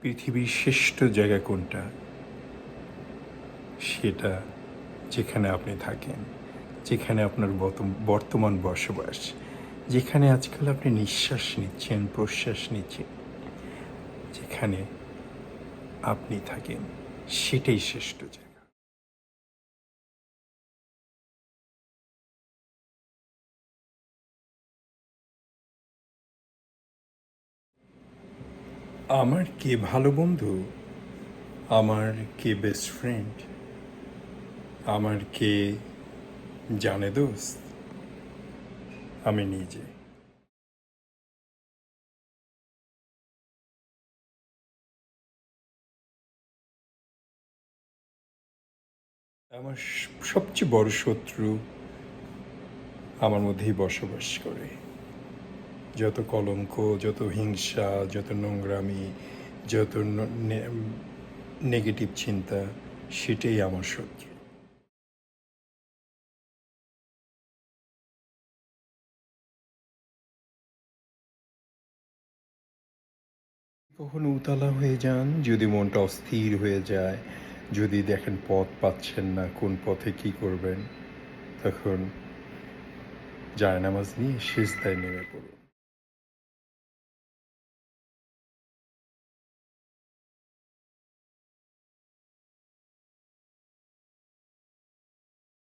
পৃথিবীর শ্রেষ্ঠ জায়গা কোনটা? সেটা যেখানে আপনি থাকেন, যেখানে আপনার বর্তমান বসবাস, যেখানে আজকাল আপনি নিঃশ্বাস নিচ্ছেন, প্রশ্বাস নিচ্ছেন, যেখানে আপনি থাকেন, সেটাই শ্রেষ্ঠ জায়গা। আমার কে ভালো বন্ধু? আমার কে বেস্ট ফ্রেন্ড? আমার কে জানে দোস্ত? আমি নিজে। আমার সবচেয়ে বড় শত্রু আমার মধ্যেই বসবাস করে। যত কলঙ্ক, যত হিংসা, যত নোংরামি, যত নেগেটিভ চিন্তা, সেটাই আমার শত্রু। কখনো উতলা হয়ে যান, যদি মনটা অস্থির হয়ে যায়, যদি দেখেন পথ পাচ্ছেন না, কোন পথে কী করবেন, তখন জায়নামাজ নিয়ে সিজদায় নেমে পড়ুন।